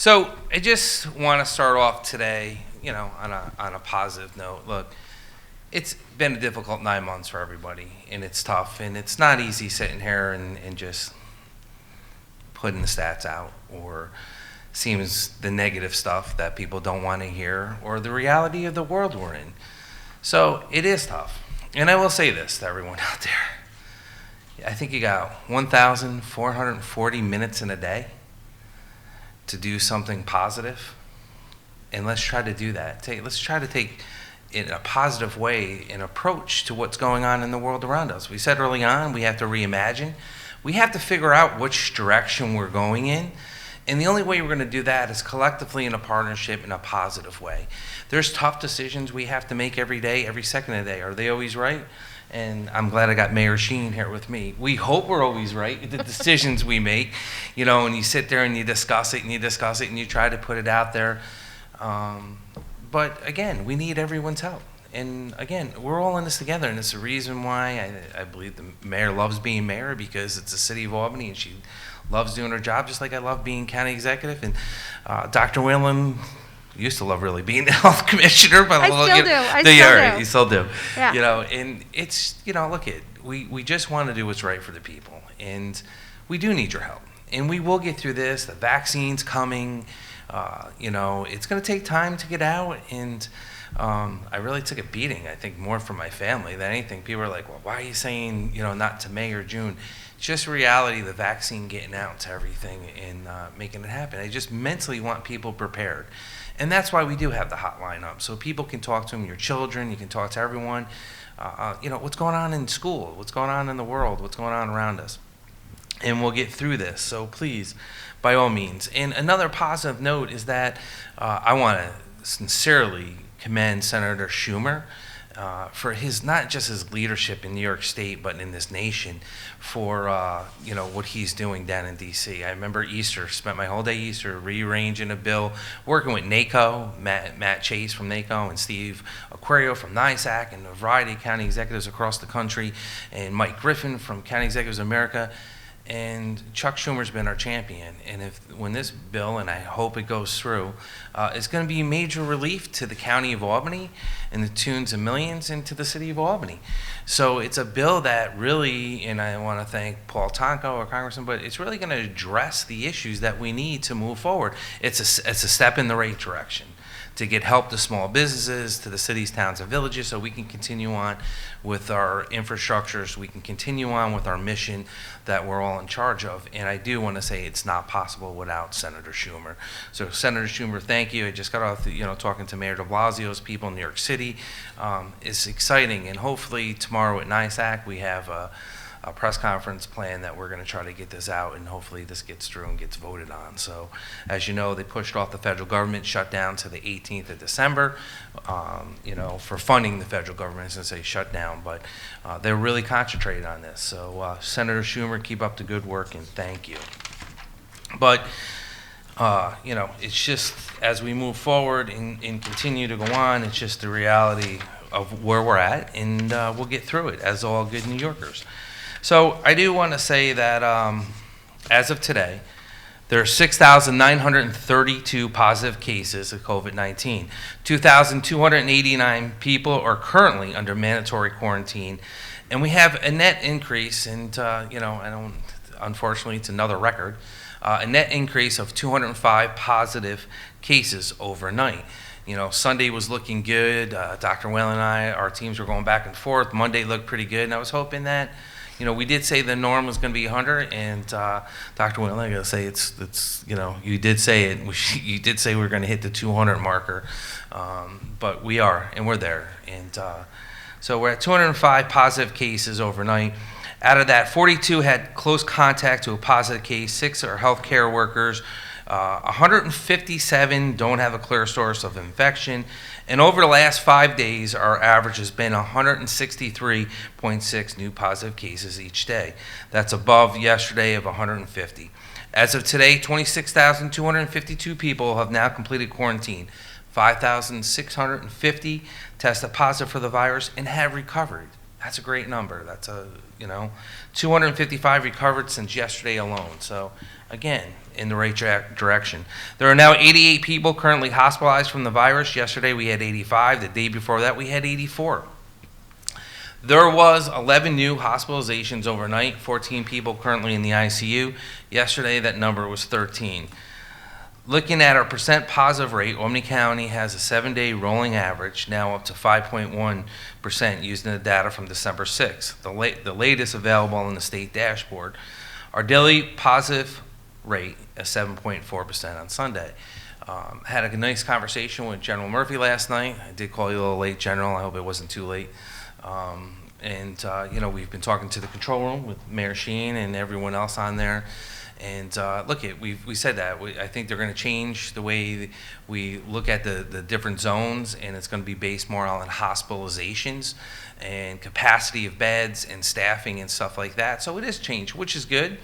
So I just want to start off today, on a positive note. Look, it's been a difficult 9 months for everybody, and it's tough, and it's not easy sitting here and just putting the stats out, or seems the negative stuff that people don't want to hear, or the reality of the world we're in. So it is tough. And I will say this to everyone out there. I think you got 1,440 minutes in a day to do something positive, and let's try to do that. Let's try to take, in a positive way, an approach to what's going on in the world around us. We said early on, we have to reimagine. We have to figure out which direction we're going in, and the only way we're going to do that is collectively in a partnership in a positive way. There's tough decisions we have to make every day, every second of the day. Are they always right? And I'm glad I got Mayor Sheen here with me. We hope we're always right, the decisions we make, and you sit there and you discuss it and you try to put it out there. But again, we need everyone's help. And again, we're all in this together, and it's the reason why I believe the mayor loves being mayor, because it's the city of Albany and she loves doing her job, just like I love being county executive. And Dr. Whalen used to love really being the health commissioner, but I still do. You still do. Yeah. And it's, we just want to do what's right for the people, and we do need your help, and we will get through this. The vaccine's coming. It's going to take time to get out, and I really took a beating, I think, more from my family than anything. People are like, well, why are you saying, not to May or June? It's just reality, the vaccine getting out to everything and making it happen. I just mentally want people prepared. And that's why we do have the hotline up, so people can talk to them, your children, you can talk to everyone. What's going on in school, what's going on in the world, what's going on around us. And we'll get through this, so please, by all means. And another positive note is that I want to sincerely commend Senator Schumer for his, not just his leadership in New York State, but in this nation, for what he's doing down in D.C. I remember Easter, spent my whole day Easter rearranging a bill, working with NACO, Matt Chase from NACO, and Steve Aquario from NISAC, and a variety of county executives across the country, and Mike Griffin from County Executives America. And Chuck Schumer's been our champion, and when this bill, and I hope it goes through, is going to be major relief to the county of Albany and the tunes of millions into the city of Albany. So it's a bill that really, and I want to thank Paul Tonko, our congressman, but it's really going to address the issues that we need to move forward. It's a step in the right direction to get help to small businesses, to the cities, towns, and villages, so we can continue on with our infrastructures, we can continue on with our mission that we're all in charge of. And I do want to say it's not possible without Senator Schumer. So Senator Schumer, thank you. I just got off talking to Mayor de Blasio's people in New York City. It's exciting, and hopefully tomorrow at NISAC we have a press conference plan that we're going to try to get this out, and hopefully this gets through and gets voted on. So as you know, they pushed off the federal government shutdown to the 18th of December, for funding the federal government. I was going to say shut down, but they're really concentrated on this. So Senator Schumer, keep up the good work, and thank you. But it's just, as we move forward and continue to go on, it's just the reality of where we're at, and we'll get through it as all good New Yorkers. So I do want to say that as of today, there are 6,932 positive cases of COVID-19. 2,289 people are currently under mandatory quarantine, and we have a net increase, and unfortunately it's another record, a net increase of 205 positive cases overnight. Sunday was looking good. Dr. Whalen and I, our teams were going back and forth. Monday looked pretty good, and I was hoping that we did say the norm was going to be 100, and Dr. Whalen, I got to say, it's you did say it. You did say we were going to hit the 200 marker, but we are, and we're there. And so we're at 205 positive cases overnight. Out of that, 42 had close contact to a positive case. 6 are healthcare workers. 157 don't have a clear source of infection. And over the last 5 days, our average has been 163.6 new positive cases each day. That's above yesterday of 150. As of today, 26,252 people have now completed quarantine. 5,650 tested positive for the virus and have recovered. That's a great number. That's 255 recovered since yesterday alone. So again, in the right direction. There are now 88 people currently hospitalized from the virus. Yesterday we had 85. The day before that we had 84. There was 11 new hospitalizations overnight, 14 people currently in the ICU. Yesterday that number was 13. Looking at our percent positive rate, Albany County has a 7-day rolling average, now up to 5.1% using the data from December 6th, the latest available in the state dashboard. Our daily positive rate is 7.4% on Sunday. Had a nice conversation with General Murphy last night. I did call you a little late, General. I hope it wasn't too late. We've been talking to the control room with Mayor Sheen and everyone else on there. And we said that. I think they're going to change the way we look at the different zones, and it's going to be based more on hospitalizations and capacity of beds and staffing and stuff like that. So it is changed, which is good.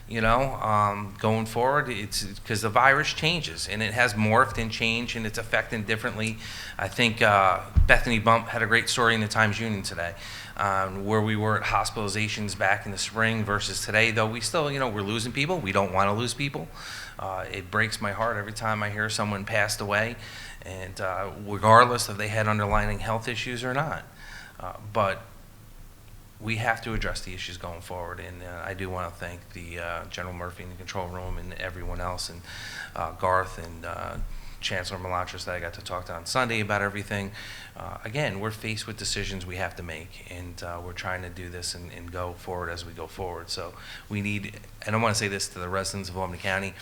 Going forward, it's because the virus changes and it has morphed and changed and it's affecting differently. I think Bethany Bump had a great story in the Times-Union today. Where we were at hospitalizations back in the spring versus today, though we still, we're losing people. We don't want to lose people. It breaks my heart every time I hear someone passed away, and regardless if they had underlying health issues or not. But we have to address the issues going forward, and I do want to thank the General Murphy in the control room and everyone else, and Garth and Chancellor Melantris that I got to talk to on Sunday about everything. Again, we're faced with decisions we have to make, and we're trying to do this and go forward as we go forward. So we need, and I want to say this to the residents of Albany County,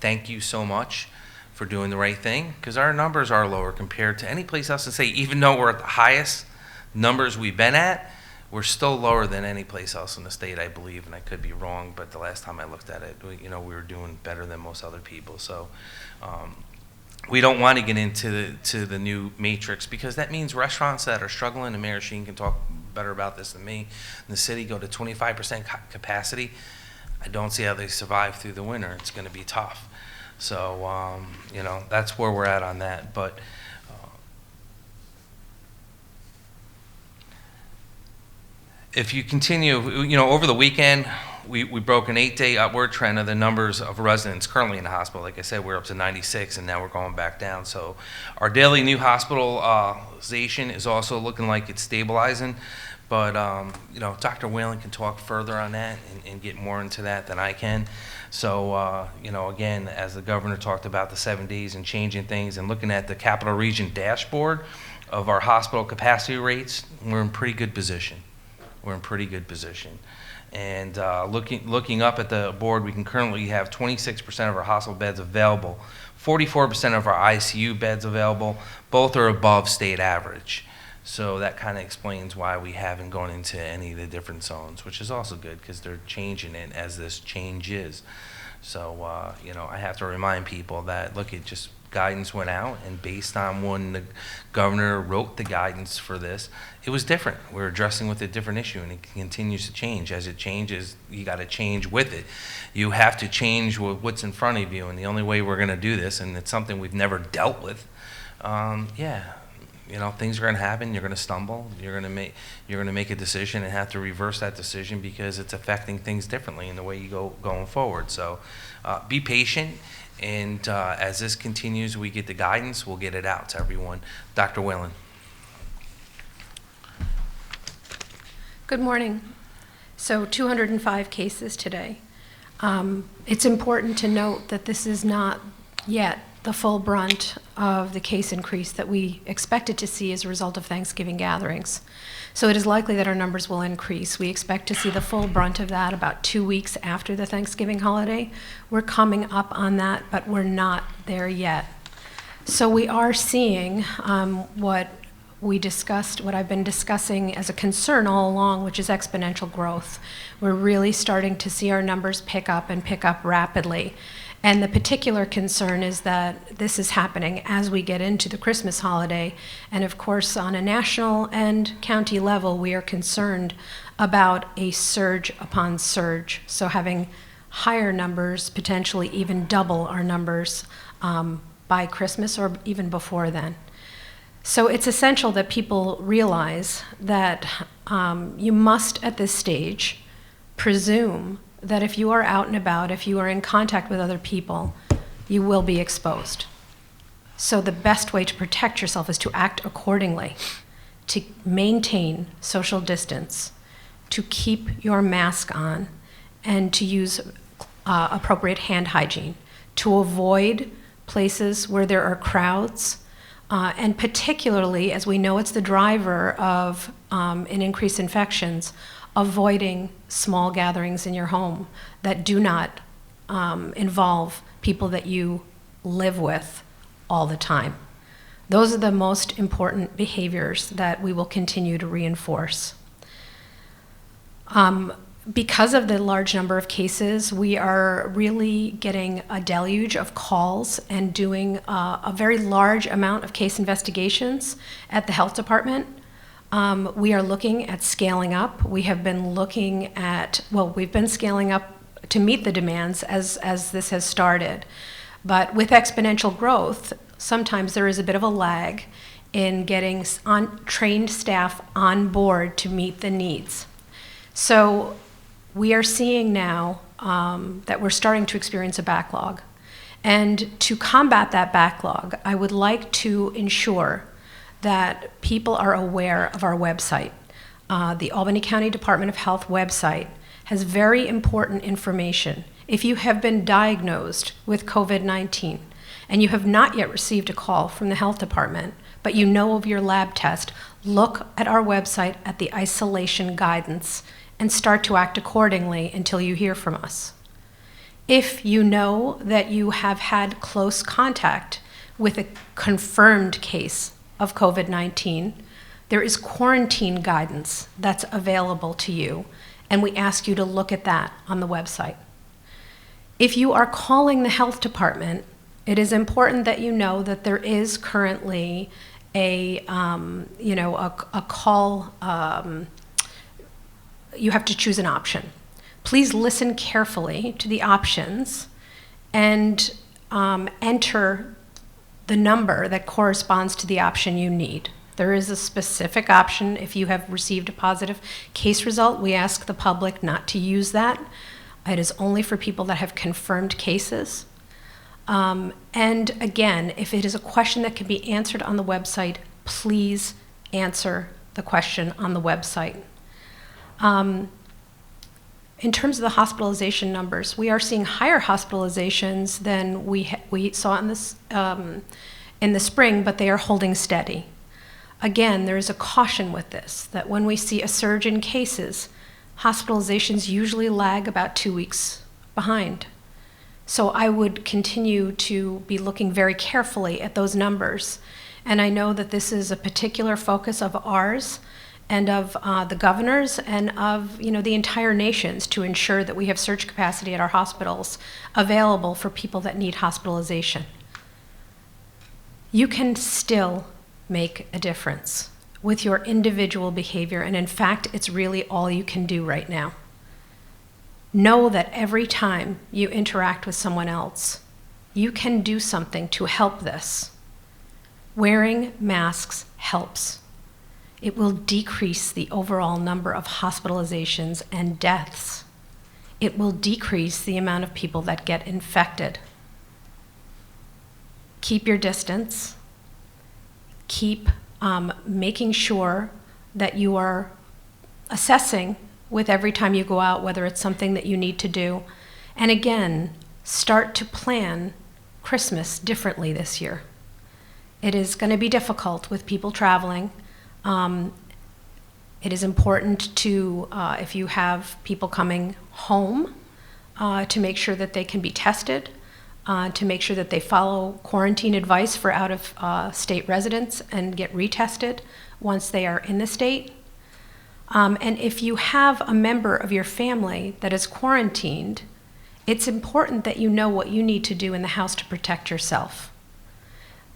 thank you so much for doing the right thing, because our numbers are lower compared to any place else in the state. Even though we're at the highest numbers we've been at, we're still lower than any place else in the state, I believe, and I could be wrong, but the last time I looked at it, we were doing better than most other people. So we don't want to get into the new matrix, because that means restaurants that are struggling, and Mayor Sheen can talk better about this than me, in the city go to 25% capacity. I don't see how they survive through the winter. It's going to be tough. So, that's where we're at on that. But if you continue, over the weekend, we broke an 8-day upward trend of the numbers of residents currently in the hospital. Like I said, we're up to 96, and now we're going back down. So our daily new hospitalization is also looking like it's stabilizing. But, Dr. Whalen can talk further on that and get more into that than I can. So, again, as the governor talked about the 7 days and changing things and looking at the Capital Region dashboard of our hospital capacity rates, we're in pretty good position. We're in pretty good position. And looking up at the board, we can currently have 26% of our hospital beds available, 44% of our ICU beds available. Both are above state average. So that kind of explains why we haven't gone into any of the different zones, which is also good because they're changing it as this change is. So, I have to remind people that, look, it just guidance went out, and based on when the governor wrote the guidance for this, it was different. We're addressing with a different issue, and it continues to change. As it changes, you got to change with it. You have to change with what's in front of you, and the only way we're going to do this, and it's something we've never dealt with, things are going to happen. You're going to stumble. You're going to make a decision and have to reverse that decision because it's affecting things differently in the way you going forward. So be patient, and as this continues, we get the guidance, we'll get it out to everyone. Dr. Whalen. Good morning. So 205 cases today. It's important to note that this is not yet the full brunt of the case increase that we expected to see as a result of Thanksgiving gatherings. So it is likely that our numbers will increase. We expect to see the full brunt of that about 2 weeks after the Thanksgiving holiday. We're coming up on that, but we're not there yet. So we are seeing what I've been discussing as a concern all along, which is exponential growth. We're really starting to see our numbers pick up and pick up rapidly. And the particular concern is that this is happening as we get into the Christmas holiday. And of course, on a national and county level, we are concerned about a surge upon surge. So having higher numbers, potentially even double our numbers by Christmas or even before then. So it's essential that people realize that you must, at this stage, presume that if you are out and about, if you are in contact with other people, you will be exposed. So the best way to protect yourself is to act accordingly, to maintain social distance, to keep your mask on, and to use appropriate hand hygiene, to avoid places where there are crowds, and particularly, as we know it's the driver of an increased infections, avoiding small gatherings in your home that do not involve people that you live with all the time. Those are the most important behaviors that we will continue to reinforce. Because of the large number of cases, we are really getting a deluge of calls and doing a very large amount of case investigations at the health department. We are looking at scaling up. We have been looking at, well, we've been scaling up to meet the demands as this has started. But with exponential growth, sometimes there is a bit of a lag in getting trained staff on board to meet the needs. So we are seeing now that we're starting to experience a backlog. And to combat that backlog, I would like to ensure that people are aware of our website. The Albany County Department of Health website has very important information. If you have been diagnosed with COVID-19 and you have not yet received a call from the health department, but you know of your lab test, look at our website at the isolation guidance and start to act accordingly until you hear from us. If you know that you have had close contact with a confirmed case of COVID-19, there is quarantine guidance that's available to you, and we ask you to look at that on the website. If you are calling the health department, it is important that you know that there is currently a call. You have to choose an option. Please listen carefully to the options and enter the number that corresponds to the option you need. There is a specific option. If you have received a positive case result, we ask the public not to use that. It is only for people that have confirmed cases. And again, if it is a question that can be answered on the website, please answer the question on the website. In terms of the hospitalization numbers, we are seeing higher hospitalizations than we saw in the spring, but they are holding steady. Again, there is a caution with this, that when we see a surge in cases, hospitalizations usually lag about 2 weeks behind. So I would continue to be looking very carefully at those numbers. And I know that this is a particular focus of ours and of the governors and of the entire nations, to ensure that we have surge capacity at our hospitals available for people that need hospitalization. You can still make a difference with your individual behavior, and in fact, it's really all you can do right now. Know that every time you interact with someone else, you can do something to help this. Wearing masks helps. It will decrease the overall number of hospitalizations and deaths. It will decrease the amount of people that get infected. Keep your distance. Keep making sure that you are assessing with every time you go out whether it's something that you need to do. And again, start to plan Christmas differently this year. It is going to be difficult with people traveling. It is important to, if you have people coming home, to make sure that they can be tested, to make sure that they follow quarantine advice for out-of-state residents and get retested once they are in the state. And if you have a member of your family that is quarantined, it's important that you know what you need to do in the house to protect yourself.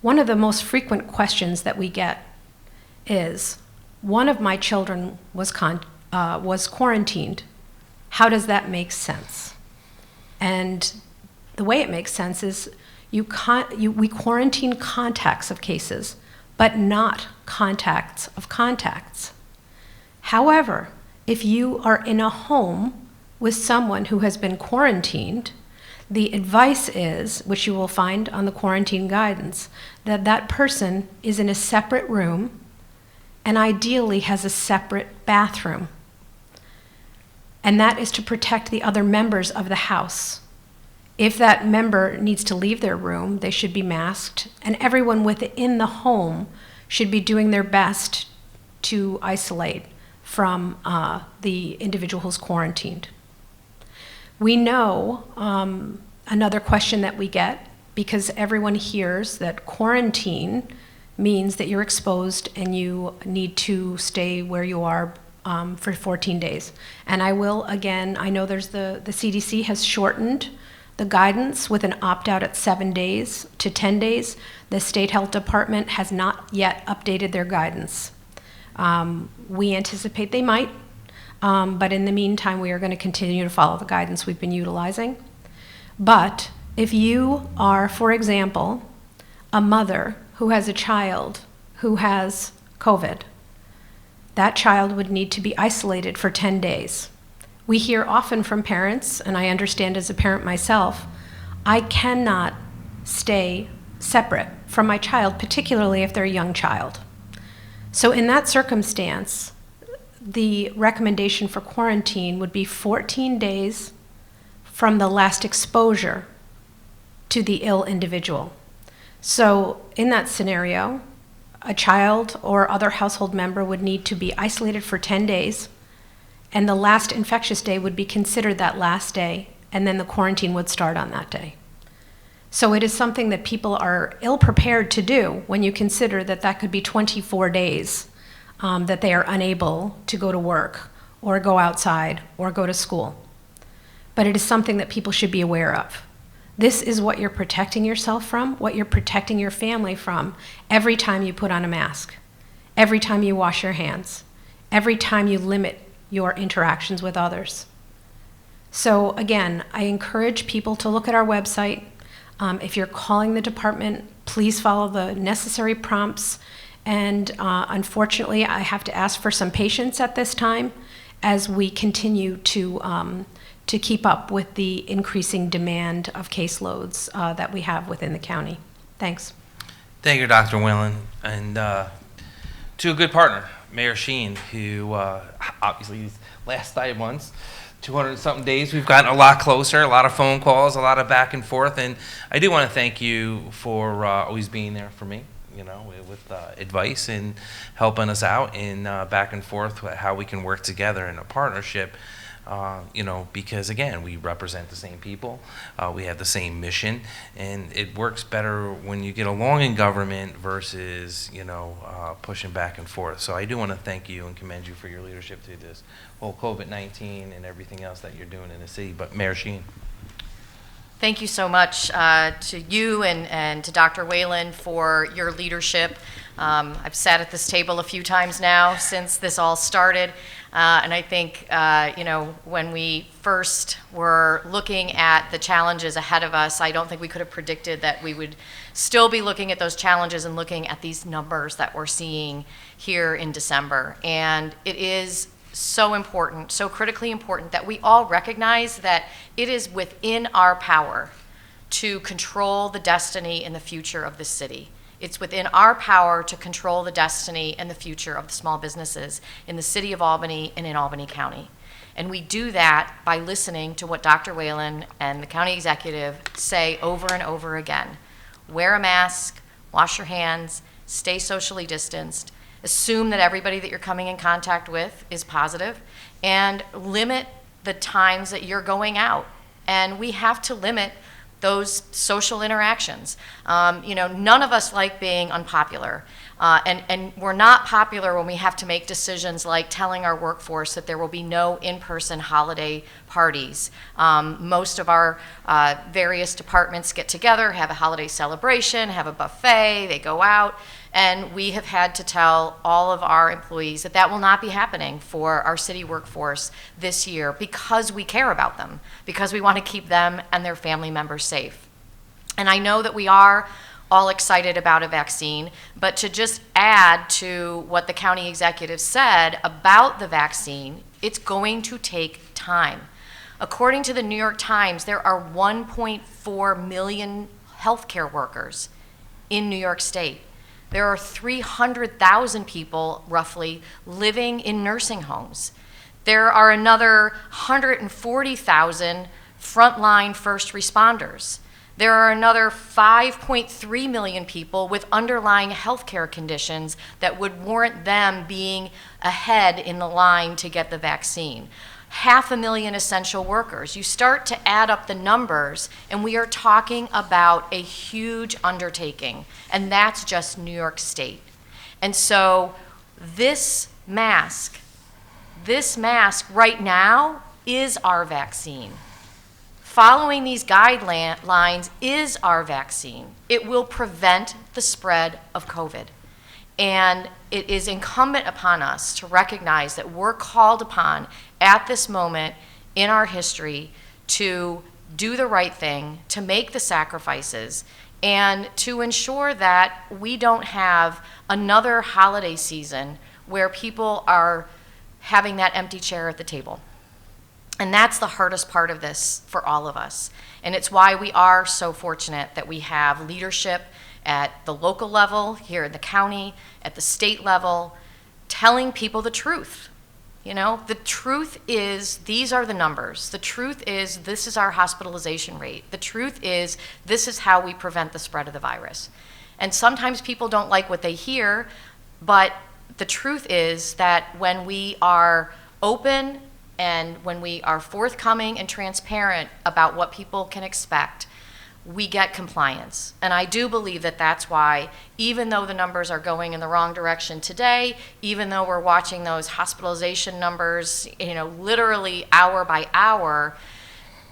One of the most frequent questions that we get is, one of my children was quarantined. How does that make sense? And the way it makes sense is we quarantine contacts of cases, but not contacts of contacts. However, if you are in a home with someone who has been quarantined, the advice is, which you will find on the quarantine guidance, that that person is in a separate room and ideally has a separate bathroom. And that is to protect the other members of the house. If that member needs to leave their room, they should be masked, and everyone within the home should be doing their best to isolate from the individual who's quarantined. We know another question that we get, because everyone hears that quarantine means that you're exposed and you need to stay where you are for 14 days. And I will, again, I know there's the CDC has shortened the guidance with an opt-out at 7 days to 10 days. The State Health Department has not yet updated their guidance. We anticipate they might, but in the meantime, we are going to continue to follow the guidance we've been utilizing. But if you are, for example, a mother who has a child who has COVID, that child would need to be isolated for 10 days. We hear often from parents, and I understand as a parent myself, I cannot stay separate from my child, particularly if they're a young child. So in that circumstance, the recommendation for quarantine would be 14 days from the last exposure to the ill individual. So in that scenario, a child or other household member would need to be isolated for 10 days, and the last infectious day would be considered that last day, and then the quarantine would start on that day. So it is something that people are ill-prepared to do when you consider that that could be 24 days that they are unable to go to work or go outside or go to school. But it is something that people should be aware of. This is what you're protecting yourself from, what you're protecting your family from every time you put on a mask, every time you wash your hands, every time you limit your interactions with others. So again, I encourage people to look at our website. If you're calling the department, please follow the necessary prompts. And unfortunately, I have to ask for some patience at this time as we continue to keep up with the increasing demand of caseloads that we have within the county. Thanks. Thank you, Dr. Whalen. And to a good partner, Mayor Sheen, who obviously these last 9 months, 200-something days, we've gotten a lot closer, a lot of phone calls, a lot of back and forth. And I do want to thank you for always being there for me, you know, with advice and helping us out in back and forth how we can work together in a partnership. You know, because again, we represent the same people, we have the same mission, and it works better when you get along in government versus, you know, pushing back and forth. So I do want to thank you and commend you for your leadership through this whole COVID-19 and everything else that you're doing in the city. But Mayor Sheen. Thank you so much to you and to Dr. Whalen for your leadership. I've sat at this table a few times now since this all started. And I think, you know, when we first were looking at the challenges ahead of us, I don't think we could have predicted that we would still be looking at those challenges and looking at these numbers that we're seeing here in December. And it is so important, so critically important that we all recognize that it is within our power to control the destiny and the future of this city. It's within our power to control the destiny and the future of the small businesses in the city of Albany and in Albany County. And we do that by listening to what Dr. Whalen and the county executive say over and over again. Wear a mask, wash your hands, stay socially distanced, assume that everybody that you're coming in contact with is positive, and limit the times that you're going out. And we have to limit those social interactions. You know, none of us like being unpopular. And we're not popular when we have to make decisions like telling our workforce that there will be no in-person holiday parties. Most of our various departments get together, have a holiday celebration, have a buffet, they go out, and we have had to tell all of our employees that that will not be happening for our city workforce this year because we care about them, because we want to keep them and their family members safe. And I know that we are all excited about a vaccine. But to just add to what the county executive said about the vaccine, it's going to take time. According to the New York Times, there are 1.4 million healthcare workers in New York State. There are 300,000 people, roughly, living in nursing homes. There are another 140,000 frontline first responders. There are another 5.3 million people with underlying healthcare conditions that would warrant them being ahead in the line to get the vaccine. 500,000 essential workers. You start to add up the numbers, and we are talking about a huge undertaking, and that's just New York State. And so this mask right now is our vaccine. Following these guidelines is our vaccine. It will prevent the spread of COVID. And it is incumbent upon us to recognize that we're called upon at this moment in our history to do the right thing, to make the sacrifices, and to ensure that we don't have another holiday season where people are having that empty chair at the table. And that's the hardest part of this for all of us. And it's why we are so fortunate that we have leadership at the local level, here in the county, at the state level, telling people the truth. You know, the truth is, these are the numbers. The truth is, this is our hospitalization rate. The truth is, this is how we prevent the spread of the virus. And sometimes people don't like what they hear, but the truth is that when we are open and when we are forthcoming and transparent about what people can expect, we get compliance. And I do believe that that's why, even though the numbers are going in the wrong direction today, even though we're watching those hospitalization numbers, literally hour by hour,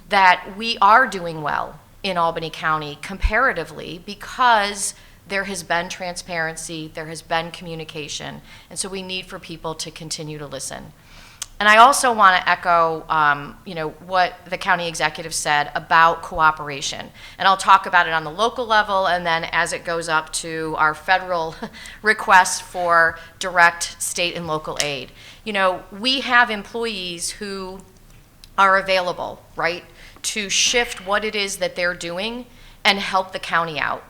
that we are doing well in Albany County comparatively, because there has been transparency, there has been communication, and so we need for people to continue to listen. And I also want to echo, what the county executive said about cooperation. And I'll talk about it on the local level, and then as it goes up to our federal request for direct state and local aid. We have employees who are available, right, to shift what it is that they're doing and help the county out.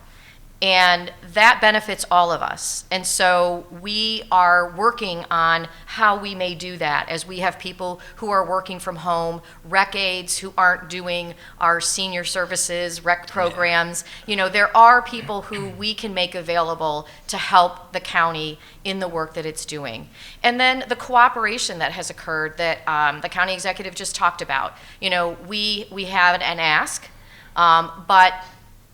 And that benefits all of us. And so we are working on how we may do that, as we have people who are working from home, rec aides who aren't doing our senior services, rec programs. There are people who we can make available to help the county in the work that it's doing. And then the cooperation that has occurred that the county executive just talked about. We have an ask, but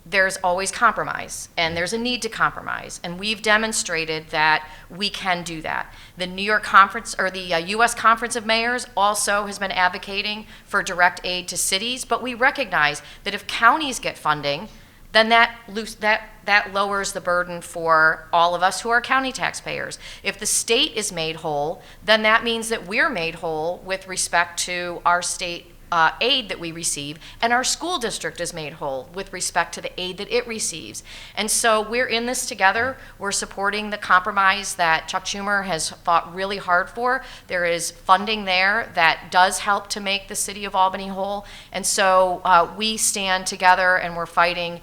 there's always compromise, and there's a need to compromise, and we've demonstrated that we can do that. The New York Conference, or the U.S. Conference of Mayors, also has been advocating for direct aid to cities, but we recognize that if counties get funding, then that lowers the burden for all of us who are county taxpayers. If the state is made whole, then that means that we're made whole with respect to our state aid that we receive, and our school district is made whole with respect to the aid that it receives. And so we're in this together. We're supporting the compromise that Chuck Schumer has fought really hard for. There is funding there that does help to make the city of Albany whole. And so we stand together, and we're fighting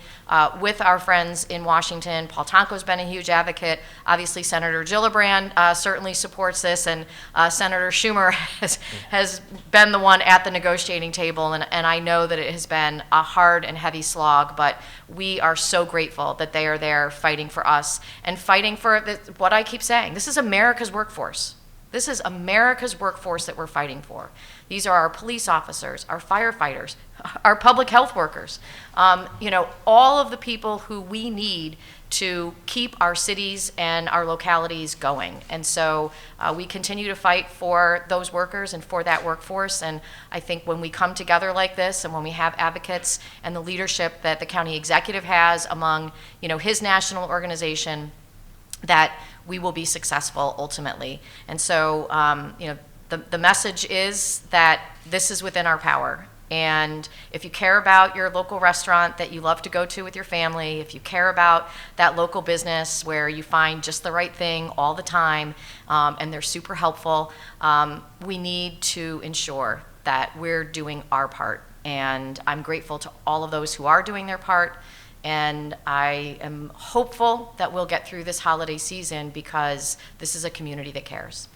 with our friends in Washington. Paul Tonko's been a huge advocate. Obviously, Senator Gillibrand certainly supports this, and Senator Schumer has been the one at the negotiating table, and I know that it has been a hard and heavy slog, but we are so grateful that they are there fighting for us and fighting for what I keep saying. This is America's workforce. This is America's workforce that we're fighting for. These are our police officers, our firefighters, our public health workers, all of the people who we need to keep our cities and our localities going. And so we continue to fight for those workers and for that workforce. And I think when we come together like this, and when we have advocates and the leadership that the county executive has among, his national organization, that we will be successful ultimately. And so, the message is that this is within our power, And if you care about your local restaurant that you love to go to with your family, if you care about that local business where you find just the right thing all the time, and they're super helpful, we need to ensure that we're doing our part. And I'm grateful to all of those who are doing their part. And I am hopeful that we'll get through this holiday season because this is a community that cares.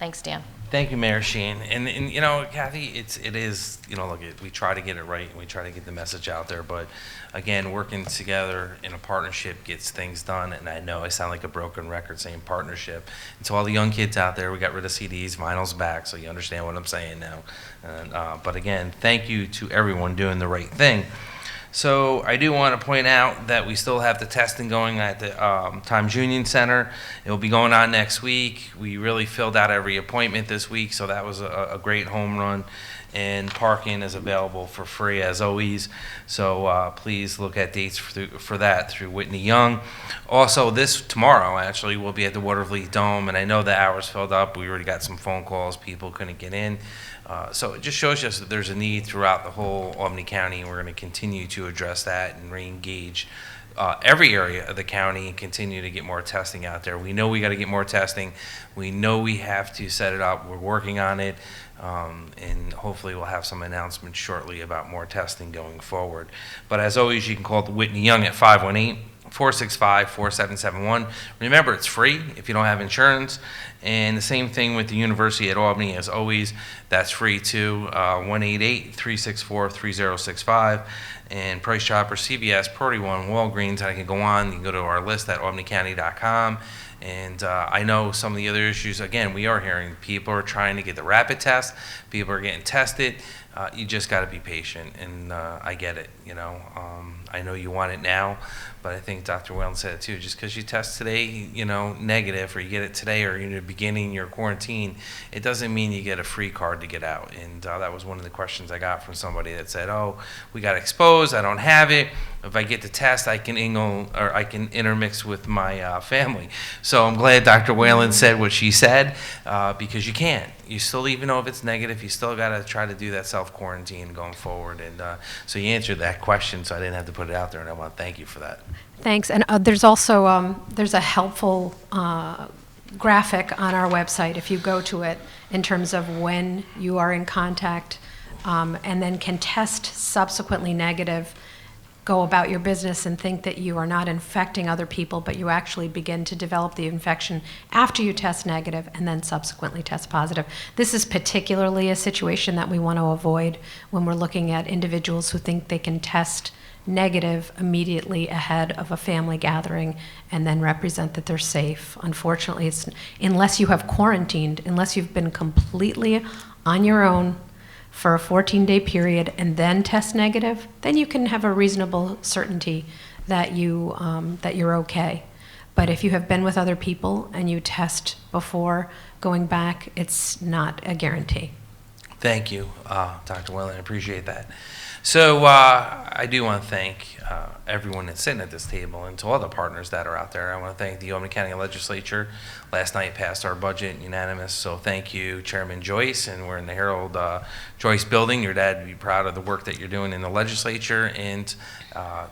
Thanks, Dan. Thank you, Mayor Sheen. And you know, Kathy, it is, you know, look, we try to get it right and we try to get the message out there, but again, working together in a partnership gets things done. And I know I sound like a broken record saying partnership. And to all the young kids out there, we got rid of CDs, vinyl's back, so you understand what I'm saying now. But again, thank you to everyone doing the right thing. So I do want to point out that we still have the testing going at the Times Union Center. It will be going on next week. We really filled out every appointment this week, so that was a great home run. And parking is available for free as always. So please look at dates for that through Whitney Young. Also, tomorrow actually we'll be at the Watervliet Dome, and I know the hours filled up. We already got some phone calls. People couldn't get in. So it just shows us that there's a need throughout the whole Albany County, and we're going to continue to address that and re-engage every area of the county and continue to get more testing out there. We know we got to get more testing. We know we have to set it up. We're working on it, and hopefully we'll have some announcements shortly about more testing going forward. But as always, you can call Whitney Young at 518-465-4771. Remember, it's free if you don't have insurance. And the same thing with the University at Albany, as always, that's free too, 188-364-3065. And Price Chopper, CVS, Purdy One, Walgreens, I can go on. You can go to our list at albanycounty.com. And I know some of the other issues, again, we are hearing people are trying to get the rapid test. People are getting tested. You just got to be patient, and I get it, you know. I know you want it now, but I think Dr. Whalen said it too. Just because you test today, you know, negative, or you get it today, or you're in the beginning of your quarantine, it doesn't mean you get a free card to get out. And that was one of the questions I got from somebody that said, "Oh, we got exposed. I don't have it. If I get the test, I can intermix with my family." So I'm glad Dr. Whalen said what she said, because you can't. You still, even though if it's negative, you still got to try to do that self-quarantine going forward. And so you answered that question, so I didn't have to put it out there, and I want to thank you for that. Thanks. And there's also there's a helpful graphic on our website if you go to it in terms of when you are in contact and then can test subsequently negative, go about your business and think that you are not infecting other people, but you actually begin to develop the infection after you test negative and then subsequently test positive. This is particularly a situation that we want to avoid when we're looking at individuals who think they can test negative immediately ahead of a family gathering and then represent that they're safe. Unfortunately, unless you have quarantined, unless you've been completely on your own for a 14-day period and then test negative, then you can have a reasonable certainty that you're okay. But if you have been with other people and you test before going back, it's not a guarantee. Thank you, Dr. Whalen. I appreciate that. So I do want to thank everyone that's sitting at this table, and to all the partners that are out there. I want to thank the Albany County Legislature. Last night passed our budget unanimous, so thank you, Chairman Joyce, and we're in the Harold Joyce building. Your dad would be proud of the work that you're doing in the legislature, and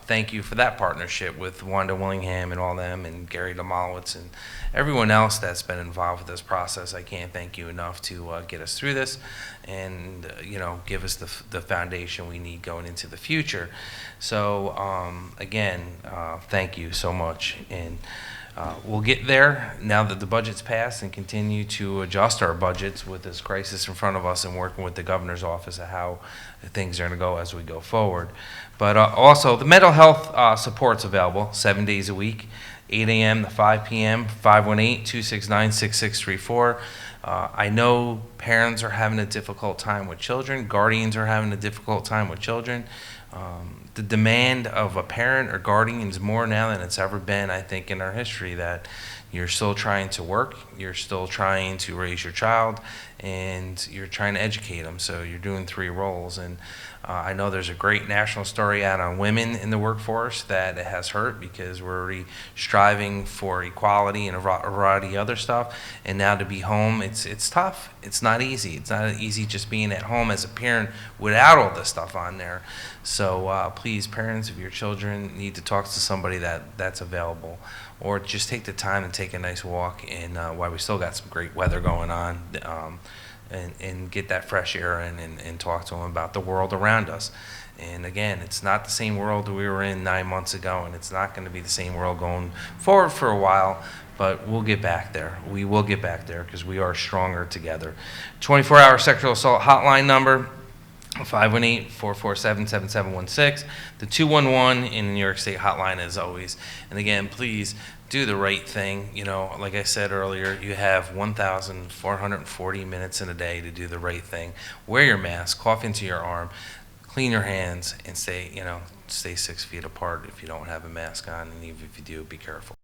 thank you for that partnership with Wanda Willingham and all them, and Gary Demolowitz and everyone else that's been involved with this process. I can't thank you enough to get us through this and give us the foundation we need going into the future. So again, thank you so much, and we'll get there now that the budget's passed and continue to adjust our budgets with this crisis in front of us and working with the governor's office of how things are going to go as we go forward. But also the mental health support's available 7 days a week, 8 a.m. to 5 p.m., 518-269-6634. I know parents are having a difficult time with children. Guardians are having a difficult time with children. The demand of a parent or guardian is more now than it's ever been, I think, in our history, that you're still trying to work, you're still trying to raise your child, and you're trying to educate them. So you're doing three roles. And I know there's a great national story out on women in the workforce that it has hurt because we're already striving for equality and a variety of other stuff. And now to be home, it's tough. It's not easy. It's not easy just being at home as a parent without all this stuff on there. So please, parents of your children need to talk to somebody that's available, or just take the time and take a nice walk. And while we still got some great weather going on. And get that fresh air in and talk to them about the world around us. And again, it's not the same world we were in 9 months ago, and it's not going to be the same world going forward for a while, but we'll get back there. We will get back there because we are stronger together. 24-hour sexual assault hotline number, 518-447-7716. The 211 in the New York State hotline as always. And again, please do the right thing. You know, like I said earlier, you have 1,440 minutes in a day to do the right thing. Wear your mask, cough into your arm, clean your hands, and stay 6 feet apart if you don't have a mask on, and even if you do, be careful.